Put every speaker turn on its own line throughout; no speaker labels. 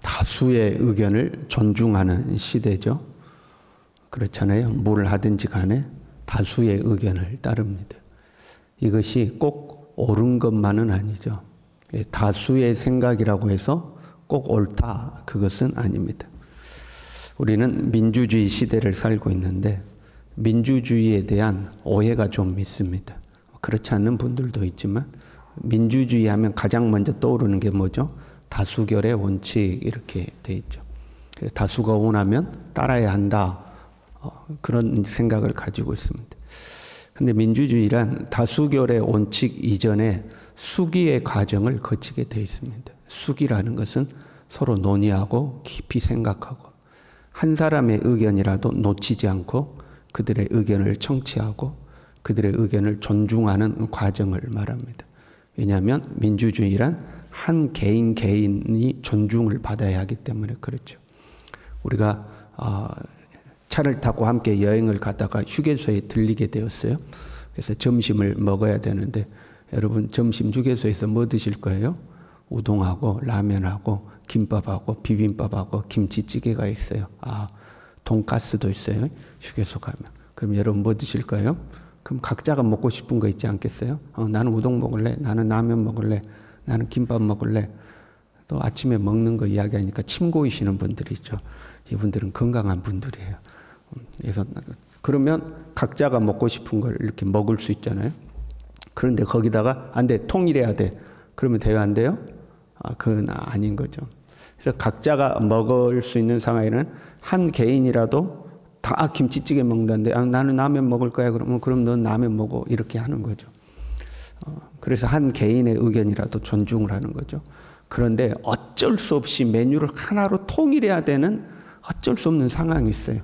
다수의 의견을 존중하는 시대죠. 그렇잖아요. 뭘 하든지 간에 다수의 의견을 따릅니다. 이것이 꼭 옳은 것만은 아니죠. 다수의 생각이라고 해서 꼭 옳다, 그것은 아닙니다. 우리는 민주주의 시대를 살고 있는데 민주주의에 대한 오해가 좀 있습니다. 그렇지 않는 분들도 있지만 민주주의 하면 가장 먼저 떠오르는 게 뭐죠? 다수결의 원칙, 이렇게 돼 있죠. 다수가 원하면 따라야 한다, 그런 생각을 가지고 있습니다. 근데 민주주의란 다수결의 원칙 이전에 수기의 과정을 거치게 돼 있습니다. 수기라는 것은 서로 논의하고 깊이 생각하고 한 사람의 의견이라도 놓치지 않고 그들의 의견을 청취하고 그들의 의견을 존중하는 과정을 말합니다. 왜냐하면 민주주의란 한 개인이 존중을 받아야 하기 때문에 그렇죠. 우리가 차를 타고 함께 여행을 가다가 휴게소에 들리게 되었어요. 그래서 점심을 먹어야 되는데 여러분 점심 휴게소에서 뭐 드실 거예요? 우동하고 라면하고 김밥하고 비빔밥하고 김치찌개가 있어요. 돈가스도 있어요. 휴게소 가면. 그럼 여러분 뭐 드실 거예요? 그럼 각자가 먹고 싶은 거 있지 않겠어요? 나는 우동 먹을래. 나는 라면 먹을래. 나는 김밥 먹을래. 또 아침에 먹는 거 이야기하니까 침 고이시는 분들이 있죠. 이분들은 건강한 분들이에요. 그래서 그러면 각자가 먹고 싶은 걸 이렇게 먹을 수 있잖아요. 그런데 거기다가 안 돼, 통일해야 돼. 그러면 돼요, 안 돼요? 그건 아닌 거죠. 그래서 각자가 먹을 수 있는 상황에는 한 개인이라도 다 김치찌개 먹는다는데 나는 라면 먹을 거야. 그럼 넌 라면 먹어. 이렇게 하는 거죠. 그래서 한 개인의 의견이라도 존중을 하는 거죠. 그런데 어쩔 수 없이 메뉴를 하나로 통일해야 되는 어쩔 수 없는 상황이 있어요.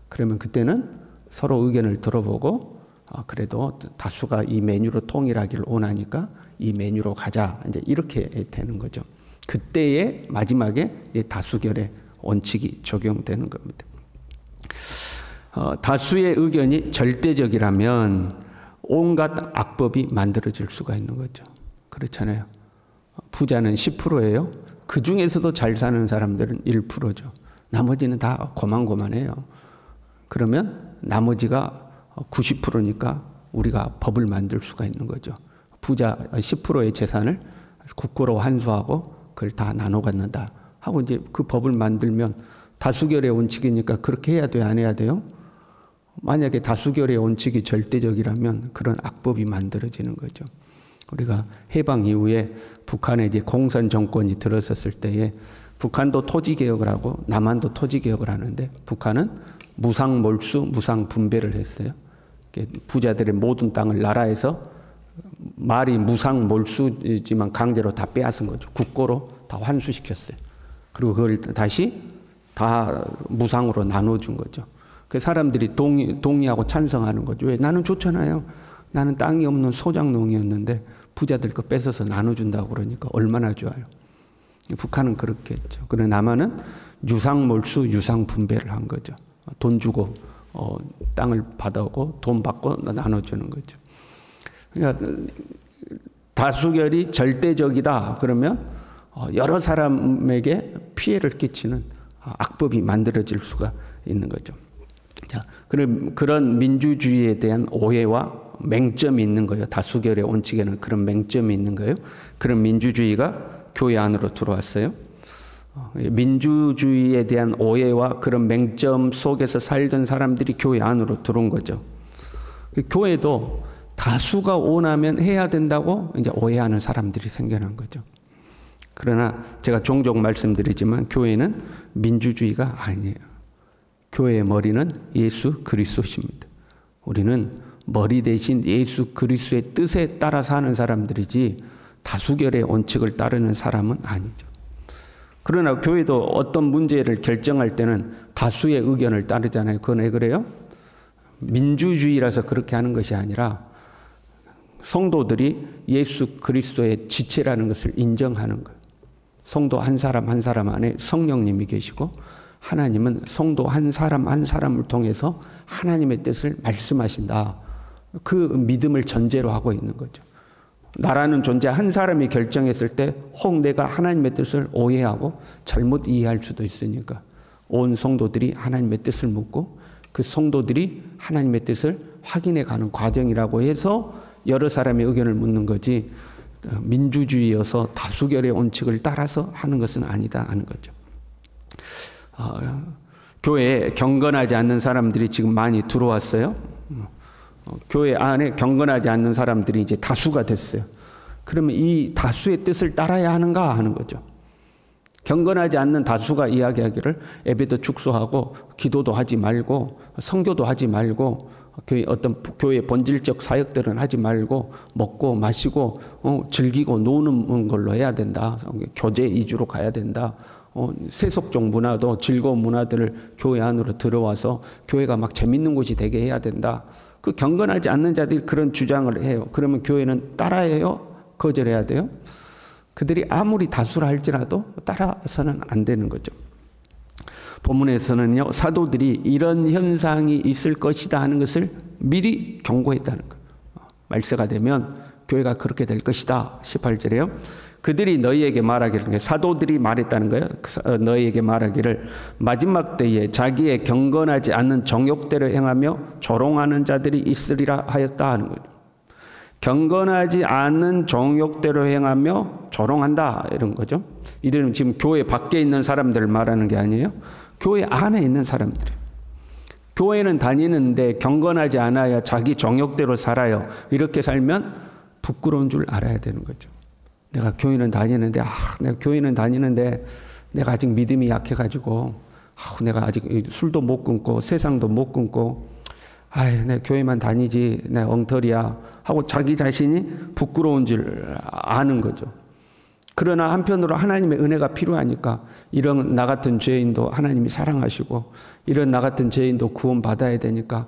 그러면 그때는 서로 의견을 들어보고 그래도 다수가 이 메뉴로 통일하기를 원하니까 이 메뉴로 가자. 이제 이렇게 되는 거죠. 그때의 마지막에 다수결의 원칙이 적용되는 겁니다. 다수의 의견이 절대적이라면 온갖 악법이 만들어질 수가 있는 거죠. 그렇잖아요. 부자는 10%예요. 그 중에서도 잘 사는 사람들은 1%죠. 나머지는 다 고만고만해요. 그러면 나머지가 90%니까 우리가 법을 만들 수가 있는 거죠. 부자 10%의 재산을 국고로 환수하고 그걸 다 나눠 갖는다 하고 이제 그 법을 만들면 다수결의 원칙이니까 그렇게 해야 돼요, 안 해야 돼요? 만약에 다수결의 원칙이 절대적이라면 그런 악법이 만들어지는 거죠. 우리가 해방 이후에 북한에 이제 공산 정권이 들어섰을 때에 북한도 토지 개혁을 하고 남한도 토지 개혁을 하는데 북한은 무상 몰수, 무상 분배를 했어요. 부자들의 모든 땅을 나라에서 말이 무상 몰수이지만 강제로 다 빼앗은 거죠. 국고로 다 환수시켰어요. 그리고 그걸 다시 다 무상으로 나눠준 거죠. 그 사람들이 동의하고 찬성하는 거죠. 왜? 나는 좋잖아요. 나는 땅이 없는 소작농이었는데 부자들 거 뺏어서 나눠준다고 그러니까 얼마나 좋아요. 북한은 그렇게 했죠. 그러나 남한은 유상 몰수, 유상 분배를 한 거죠. 돈 주고 땅을 받아오고 돈 받고 나눠주는 거죠. 그러니까 다수결이 절대적이다 그러면 여러 사람에게 피해를 끼치는 악법이 만들어질 수가 있는 거죠. 자, 그런 민주주의에 대한 오해와 맹점이 있는 거예요. 다수결의 원칙에는 그런 맹점이 있는 거예요. 그런 민주주의가 교회 안으로 들어왔어요. 민주주의에 대한 오해와 그런 맹점 속에서 살던 사람들이 교회 안으로 들어온 거죠. 교회도 다수가 원하면 해야 된다고 이제 오해하는 사람들이 생겨난 거죠. 그러나 제가 종종 말씀드리지만 교회는 민주주의가 아니에요. 교회의 머리는 예수 그리스도십니다. 우리는 머리 대신 예수 그리스도의 뜻에 따라 사는 사람들이지 다수결의 원칙을 따르는 사람은 아니죠. 그러나 교회도 어떤 문제를 결정할 때는 다수의 의견을 따르잖아요. 그건 왜 그래요? 민주주의라서 그렇게 하는 것이 아니라 성도들이 예수 그리스도의 지체라는 것을 인정하는 거예요. 성도 한 사람 한 사람 안에 성령님이 계시고 하나님은 성도 한 사람 한 사람을 통해서 하나님의 뜻을 말씀하신다. 그 믿음을 전제로 하고 있는 거죠. 나라는 존재 한 사람이 결정했을 때 혹 내가 하나님의 뜻을 오해하고 잘못 이해할 수도 있으니까 온 성도들이 하나님의 뜻을 묻고 그 성도들이 하나님의 뜻을 확인해 가는 과정이라고 해서 여러 사람의 의견을 묻는 거지, 민주주의여서 다수결의 원칙을 따라서 하는 것은 아니다 하는 거죠. 교회에 경건하지 않는 사람들이 지금 많이 들어왔어요. 교회 안에 경건하지 않는 사람들이 이제 다수가 됐어요. 그러면 이 다수의 뜻을 따라야 하는가 하는 거죠. 경건하지 않는 다수가 이야기하기를 예배도 축소하고 기도도 하지 말고 선교도 하지 말고 어떤 교회의 본질적 사역들은 하지 말고 먹고 마시고 즐기고 노는 걸로 해야 된다. 교제 위주로 가야 된다. 세속적 문화도 즐거운 문화들을 교회 안으로 들어와서 교회가 막 재밌는 곳이 되게 해야 된다. 그 경건하지 않는 자들이 그런 주장을 해요. 그러면 교회는 따라해요? 거절해야 돼요? 그들이 아무리 다수라 할지라도 따라서는 안 되는 거죠. 본문에서는요, 사도들이 이런 현상이 있을 것이다 하는 것을 미리 경고했다는 거예요. 말세가 되면 교회가 그렇게 될 것이다. 18절에요. 그들이 너희에게 말하기를, 사도들이 말했다는 거예요. 너희에게 말하기를 마지막 때에 자기의 경건하지 않는 정욕대로 행하며 조롱하는 자들이 있으리라 하였다 하는 거예요. 경건하지 않은 정욕대로 행하며 조롱한다 이런 거죠. 이들은 지금 교회 밖에 있는 사람들을 말하는 게 아니에요. 교회 안에 있는 사람들이에요. 교회는 다니는데 경건하지 않아야 자기 정욕대로 살아요. 이렇게 살면 부끄러운 줄 알아야 되는 거죠. 내가 교회는 다니는데 내가 교회는 다니는데 내가 아직 믿음이 약해가지고 내가 아직 술도 못 끊고 세상도 못 끊고 내 교회만 다니지 내 엉터리야 하고 자기 자신이 부끄러운 줄 아는 거죠. 그러나 한편으로 하나님의 은혜가 필요하니까 이런 나 같은 죄인도 하나님이 사랑하시고 이런 나 같은 죄인도 구원받아야 되니까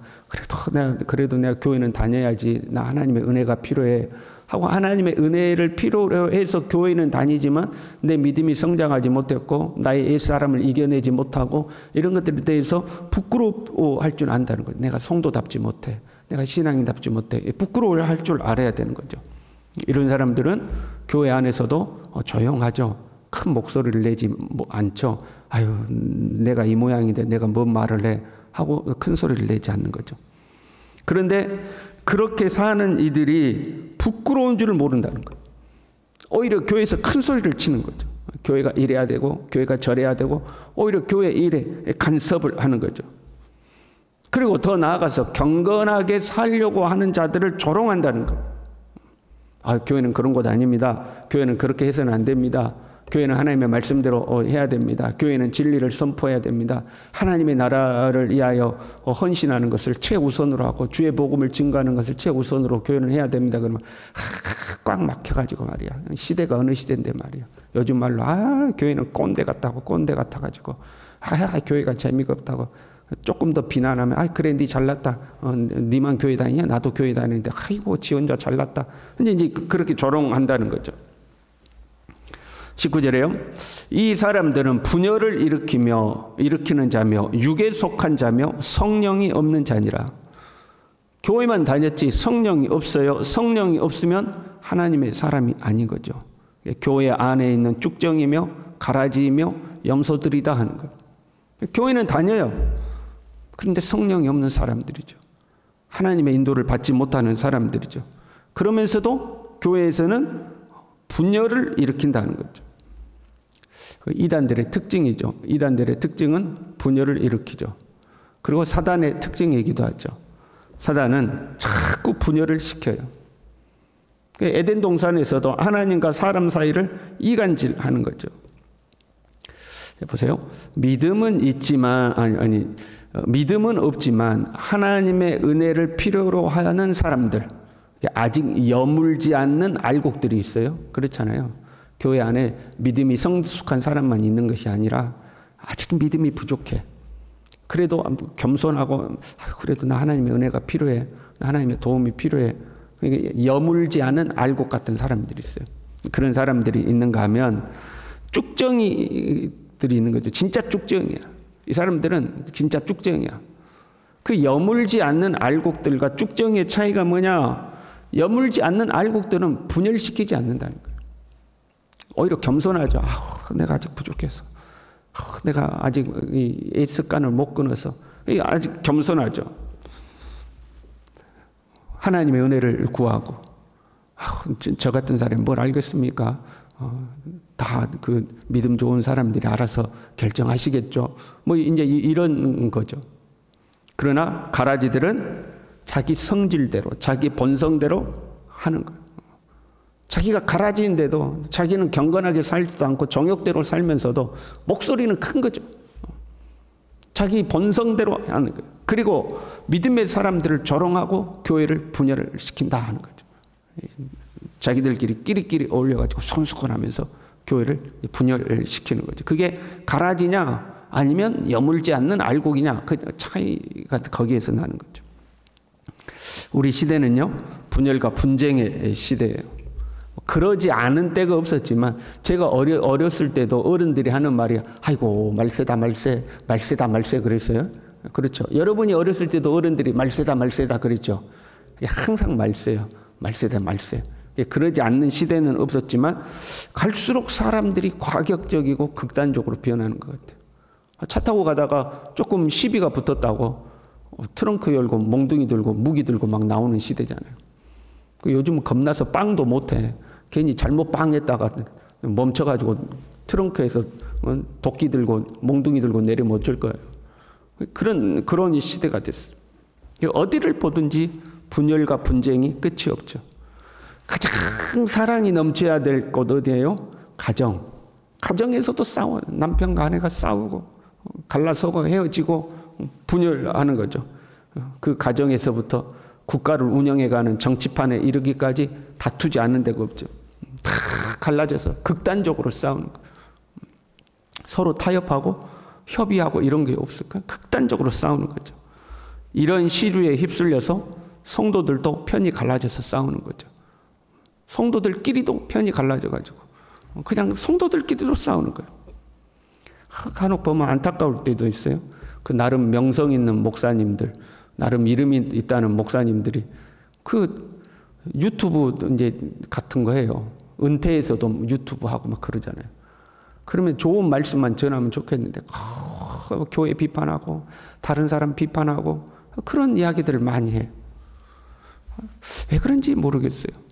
그래도 내가 교회는 다녀야지, 나 하나님의 은혜가 필요해 하고 하나님의 은혜를 필요로 해서 교회는 다니지만 내 믿음이 성장하지 못했고 나의 옛사람을 이겨내지 못하고 이런 것들에 대해서 부끄러워할 줄 안다는 거죠. 내가 성도답지 못해, 내가 신앙인답지 못해, 부끄러워할 줄 알아야 되는 거죠. 이런 사람들은 교회 안에서도 조용하죠. 큰 목소리를 내지 않죠. 내가 이 모양인데 내가 뭔 말을 해 하고 큰 소리를 내지 않는 거죠. 그런데 그렇게 사는 이들이 부끄러운 줄을 모른다는 거예요. 오히려 교회에서 큰 소리를 치는 거죠. 교회가 이래야 되고 교회가 저래야 되고 오히려 교회 일에 간섭을 하는 거죠. 그리고 더 나아가서 경건하게 살려고 하는 자들을 조롱한다는 거예요. 교회는 그런 곳 아닙니다. 교회는 그렇게 해서는 안 됩니다. 교회는 하나님의 말씀대로 해야 됩니다. 교회는 진리를 선포해야 됩니다. 하나님의 나라를 위하여 헌신하는 것을 최우선으로 하고 주의 복음을 증거하는 것을 최우선으로 교회는 해야 됩니다. 그러면 꽉 막혀가지고 말이야. 시대가 어느 시대인데 말이야. 요즘 말로 교회는 꼰대 같다고 꼰대 같아가지고 교회가 재미가 없다고 조금 더 비난하면 그래 니 잘났다. 니만 교회 다니냐? 나도 교회 다니는데 아이고 지 혼자 잘났다. 근데 이제 그렇게 조롱한다는 거죠. 19절에요. 이 사람들은 분열을 일으키는 자며 육에 속한 자며 성령이 없는 자니라. 교회만 다녔지 성령이 없어요. 성령이 없으면 하나님의 사람이 아닌 거죠. 교회 안에 있는 쭉정이며 가라지이며 염소들이다 하는 거예요. 교회는 다녀요. 그런데 성령이 없는 사람들이죠. 하나님의 인도를 받지 못하는 사람들이죠. 그러면서도 교회에서는 분열을 일으킨다는 거죠. 이단들의 특징이죠. 이단들의 특징은 분열을 일으키죠. 그리고 사단의 특징이기도 하죠. 사단은 자꾸 분열을 시켜요. 에덴 동산에서도 하나님과 사람 사이를 이간질하는 거죠. 보세요. 믿음은 있지만 믿음은 없지만 하나님의 은혜를 필요로 하는 사람들, 아직 여물지 않는 알곡들이 있어요. 그렇잖아요. 교회 안에 믿음이 성숙한 사람만 있는 것이 아니라 아직 믿음이 부족해. 그래도 겸손하고 그래도 나 하나님의 은혜가 필요해. 나 하나님의 도움이 필요해. 여물지 않은 알곡 같은 사람들이 있어요. 그런 사람들이 있는가 하면 쭉정이들이 있는 거죠. 진짜 쭉정이야. 이 사람들은 진짜 쭉정이야. 그 여물지 않는 알곡들과 쭉정이의 차이가 뭐냐? 여물지 않는 알곡들은 분열시키지 않는다는 거예요. 오히려 겸손하죠. 내가 아직 부족해서. 내가 아직 이 습관을 못 끊어서. 아직 겸손하죠. 하나님의 은혜를 구하고. 저 같은 사람이 뭘 알겠습니까? 다 그 믿음 좋은 사람들이 알아서 결정하시겠죠. 뭐 이제 이런 거죠. 그러나 가라지들은 자기 성질대로, 자기 본성대로 하는 거예요. 자기가 가라지인데도 자기는 경건하게 살지도 않고 정욕대로 살면서도 목소리는 큰 거죠. 자기 본성대로 하는 거예요. 그리고 믿음의 사람들을 조롱하고 교회를 분열을 시킨다 하는 거죠. 자기들끼리 끼리끼리 어울려가지고 손수건하면서 교회를 분열을 시키는 거죠. 그게 가라지냐 아니면 여물지 않는 알곡이냐, 그 차이가 거기에서 나는 거죠. 우리 시대는요, 분열과 분쟁의 시대예요. 그러지 않은 때가 없었지만 제가 어렸을 때도 어른들이 하는 말이 아이고 말세다 말세, 말세다 말세 그랬어요. 그렇죠. 여러분이 어렸을 때도 어른들이 말세다 말세다 그랬죠. 항상 말세요. 말세다 말세. 그러지 않는 시대는 없었지만 갈수록 사람들이 과격적이고 극단적으로 변하는 것 같아요. 차 타고 가다가 조금 시비가 붙었다고 트렁크 열고 몽둥이 들고 무기 들고 막 나오는 시대잖아요. 요즘은 겁나서 빵도 못해. 괜히 잘못 빵했다가 멈춰가지고 트렁크에서 도끼 들고 몽둥이 들고 내리면 어쩔 거예요. 그런 시대가 됐어요. 어디를 보든지 분열과 분쟁이 끝이 없죠. 가장 사랑이 넘쳐야 될 곳 어디예요? 가정. 가정에서도 싸워요. 남편과 아내가 싸우고 갈라서고 헤어지고 분열하는 거죠. 그 가정에서부터 국가를 운영해가는 정치판에 이르기까지 다투지 않는 데가 없죠. 다 갈라져서 극단적으로 싸우는 거예요. 서로 타협하고 협의하고 이런 게 없을까요? 극단적으로 싸우는 거죠. 이런 시류에 휩쓸려서 성도들도 편이 갈라져서 싸우는 거죠. 성도들끼리도 편이 갈라져가지고 그냥 성도들끼리도 싸우는 거예요. 간혹 보면 안타까울 때도 있어요. 그 나름 명성 있는 목사님들, 나름 이름이 있다는 목사님들이 그 유튜브 이제 같은 거 해요. 은퇴해서도 유튜브 하고 막 그러잖아요. 그러면 좋은 말씀만 전하면 좋겠는데 교회 비판하고 다른 사람 비판하고 그런 이야기들을 많이 해요. 왜 그런지 모르겠어요.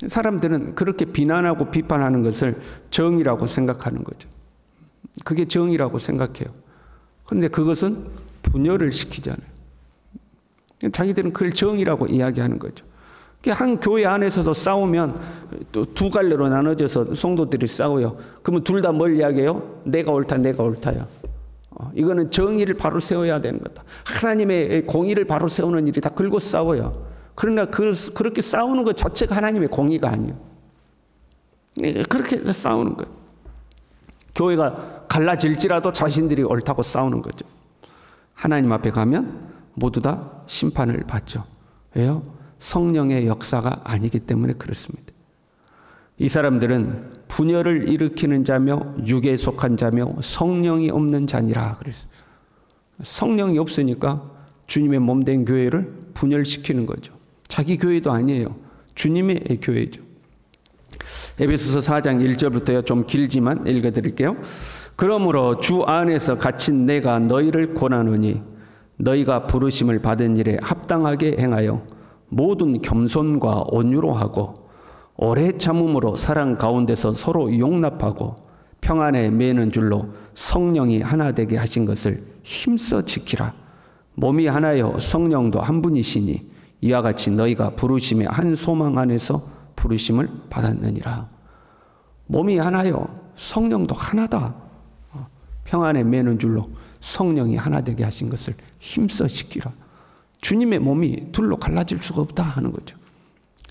사람들은 그렇게 비난하고 비판하는 것을 정의라고 생각하는 거죠. 그게 정의라고 생각해요. 그런데 그것은 분열을 시키잖아요. 자기들은 그걸 정의라고 이야기하는 거죠. 한 교회 안에서도 싸우면 또 두 갈래로 나눠져서 성도들이 싸워요. 그러면 둘 다 뭘 이야기해요? 내가 옳다, 내가 옳다요. 이거는 정의를 바로 세워야 되는 거다. 하나님의 공의를 바로 세우는 일이 다 걸고 싸워요. 그러나 그렇게 싸우는 것 자체가 하나님의 공의가 아니에요. 그렇게 싸우는 거예요. 교회가 갈라질지라도 자신들이 옳다고 싸우는 거죠. 하나님 앞에 가면 모두 다 심판을 받죠. 왜요? 성령의 역사가 아니기 때문에 그렇습니다. 이 사람들은 분열을 일으키는 자며 육에 속한 자며 성령이 없는 자니라 그랬어요. 성령이 없으니까 주님의 몸된 교회를 분열시키는 거죠. 자기 교회도 아니에요. 주님의 교회죠. 에베소서 4장 1절부터요. 좀 길지만 읽어드릴게요. 그러므로 주 안에서 갇힌 내가 너희를 권하노니 너희가 부르심을 받은 일에 합당하게 행하여 모든 겸손과 온유로 하고 오래 참음으로 사랑 가운데서 서로 용납하고 평안에 매는 줄로 성령이 하나 되게 하신 것을 힘써 지키라. 몸이 하나여 성령도 한 분이시니 이와 같이 너희가 부르심의 한 소망 안에서 부르심을 받았느니라. 몸이 하나요. 성령도 하나다. 평안에 매는 줄로 성령이 하나 되게 하신 것을 힘써 지키라. 주님의 몸이 둘로 갈라질 수가 없다 하는 거죠.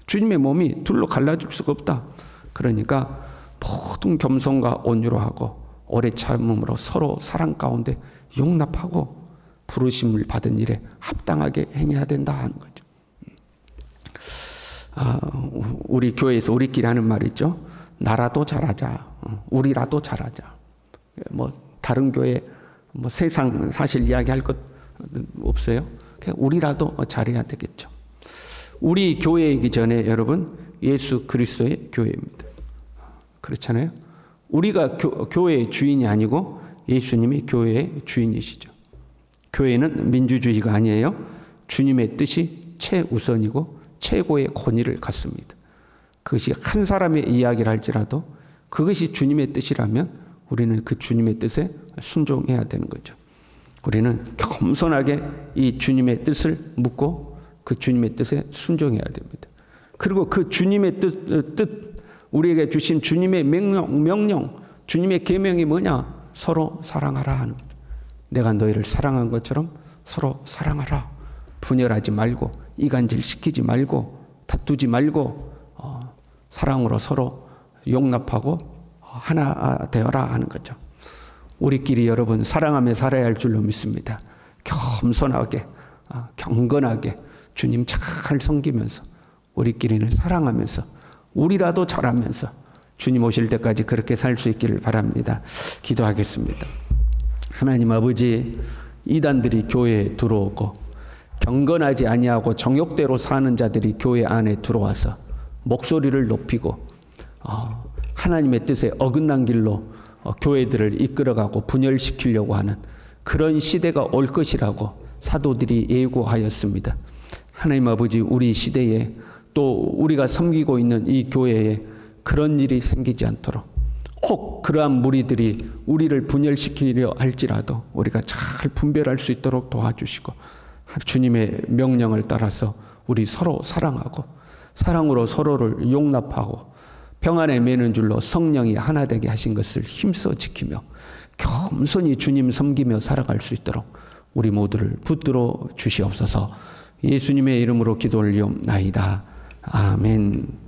주님의 몸이 둘로 갈라질 수가 없다. 그러니까 모든 겸손과 온유로 하고 오래 참음으로 서로 사랑 가운데 용납하고 부르심을 받은 일에 합당하게 행해야 된다 하는 거죠. 우리 교회에서 우리끼리 하는 말 있죠. 나라도 잘하자. 우리라도 잘하자. 뭐 다른 교회 뭐 세상 사실 이야기할 것 없어요. 우리라도 잘해야 되겠죠. 우리 교회이기 전에 여러분 예수 그리스도의 교회입니다. 그렇잖아요. 우리가 교회의 주인이 아니고 예수님이 교회의 주인이시죠. 교회는 민주주의가 아니에요. 주님의 뜻이 최우선이고 최고의 권위를 갖습니다. 그것이 한 사람의 이야기를 할지라도 그것이 주님의 뜻이라면 우리는 그 주님의 뜻에 순종해야 되는 거죠. 우리는 겸손하게 이 주님의 뜻을 묻고 그 주님의 뜻에 순종해야 됩니다. 그리고 그 주님의 뜻 우리에게 주신 주님의 명령, 주님의 계명이 뭐냐? 서로 사랑하라 하는 거죠. 내가 너희를 사랑한 것처럼 서로 사랑하라. 분열하지 말고 이간질시키지 말고 다투지 말고 사랑으로 서로 용납하고 하나 되어라 하는 거죠. 우리끼리 여러분 사랑하며 살아야 할 줄로 믿습니다. 겸손하게 경건하게 주님 잘 섬기면서 우리끼리는 사랑하면서 우리라도 잘하면서 주님 오실 때까지 그렇게 살 수 있기를 바랍니다. 기도하겠습니다. 하나님 아버지, 이단들이 교회에 들어오고 경건하지 아니하고 정욕대로 사는 자들이 교회 안에 들어와서 목소리를 높이고 하나님의 뜻에 어긋난 길로 교회들을 이끌어가고 분열시키려고 하는 그런 시대가 올 것이라고 사도들이 예고하였습니다. 하나님 아버지, 우리 시대에 또 우리가 섬기고 있는 이 교회에 그런 일이 생기지 않도록 혹 그러한 무리들이 우리를 분열시키려 할지라도 우리가 잘 분별할 수 있도록 도와주시고 주님의 명령을 따라서 우리 서로 사랑하고 사랑으로 서로를 용납하고 평안에 매는 줄로 성령이 하나 되게 하신 것을 힘써 지키며 겸손히 주님 섬기며 살아갈 수 있도록 우리 모두를 붙들어 주시옵소서. 예수님의 이름으로 기도 올리옵나이다. 아멘.